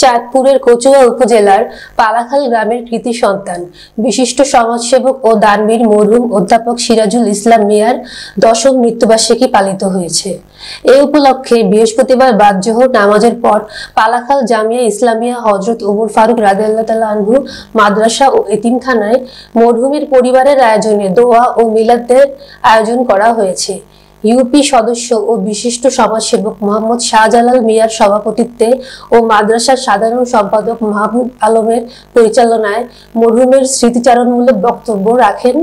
চাঁদপুরের কচুয়া উপজেলার পালাখাল গ্রামের কৃতি সন্তান বিশিষ্ট সমাজসেবক ও দানবীর মরহুম অধ্যাপক সিরাজুল ইসলাম মিয়ার দশম মৃত্যুবার্ষিকী পালিত হয়েছে। এই উপলক্ষে বৃহস্পতিবার বাদ জোহর নামাজের পর পালাখাল জামিয়া ইসলামিয়া হযরত ওমর ফারুক রাদিয়াল্লাহু তাআলা আনহু মাদ্রাসা ও এতিমখানায় মরহুমের পরিবারের আয়োজনে দোয়া ও মিলাদের আয়োজন করা হয়েছে। ইউপি সদস্য ও বিশিষ্ট সমাজসেবক মোহাম্মদ শাহজালাল মিয়ার সভাপতিত্বে ও মাদ্রাসার সাধারণ সম্পাদক মাহবুব আলমের পরিচালনায় মরহুমের স্মৃতিচারণমূলক বক্তব্য রাখেন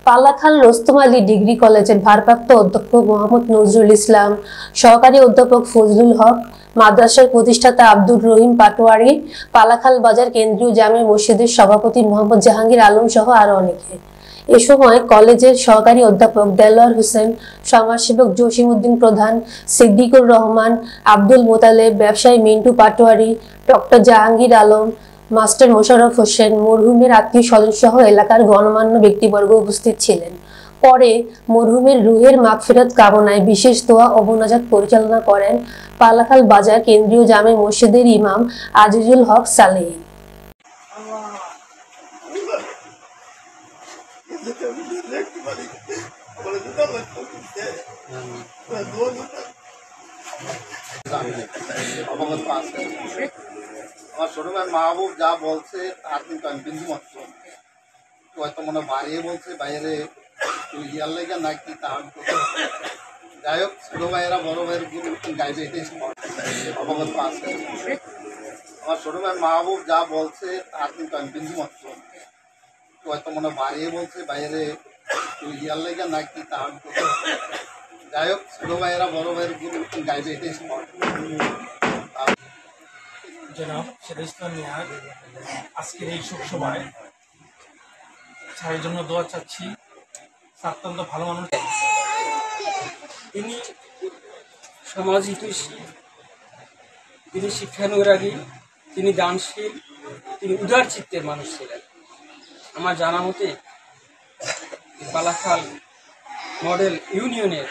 পালাখাল রোস্তম আলী ডিগ্রি কলেজের ভারপ্রাপ্ত অধ্যক্ষ মোহাম্মদ নজরুল ইসলাম, সহকারী অধ্যাপক ফজলুল হক, মাদ্রাসার প্রতিষ্ঠাতা আব্দুর রহিম পাটোয়ারি, পালাখাল বাজার কেন্দ্রীয় জামে মসজিদের সভাপতি মোহাম্মদ জাহাঙ্গীর আলম সহ আরো অনেকে। এ সময় কলেজের সহকারী অধ্যাপক দেলোয়ার হোসেন, সমাজসেবক জসিমউদ্দিন প্রধান, সিদ্দিকুর রহমান, আব্দুল মোতালেব, ব্যবসায়ী মিন্টু পাটোয়ারি, ডক্টর জাহাঙ্গীর আলম, মাস্টার মোশাররফ হোসেন, মরহুমের আত্মীয় স্বজন সহ এলাকার গণমান্য ব্যক্তিবর্গ উপস্থিত ছিলেন। পরে মরহুমের রুহের মাগফিরাত কামনায় বিশেষ দোয়া ও মোনাজাত পরিচালনা করেন পালাখাল বাজার কেন্দ্রীয় জামে মসজিদের ইমাম আজিজুল হক সালেহ। আমার ছোট ভাই মাহবুব যা বলছে তার কিন্তু আমি বিন্দু মাত্র হয়তো মনে বাড়িয়ে বলছে বাইরে তুই ইয়ার লেগে নাকি তা যাই হোক ছোট ভাইয়েরা বড় ভাইয়ের গাইবে এটাই অবগত আছে। আমার ছোট ভাই মাহবুব যা বলছে তার কিন্তু আমি বিন্দু মাত্র হয়তো মনে বাড়িয়ে বলছে বাইরে তুই ইয়ার লেগে নাকি তা যাই হোক ছোট ভাইয়েরা বড় ভাইয়ের গাইবে এটাই জনাব সিরাজুল ইসলাম মিয়ার আজকের এই শোক সভায় স্যারের জন্য দোয়া চাচ্ছি। অত্যন্ত ভালো মানুষ, তিনি সমাজ হিতৈষী, তিনি শিক্ষানুরাগী, তিনি দানশীল, তিনি উদার চিত্তের মানুষ ছিলেন। আমার জানা মতে পালাখাল মডেল ইউনিয়নের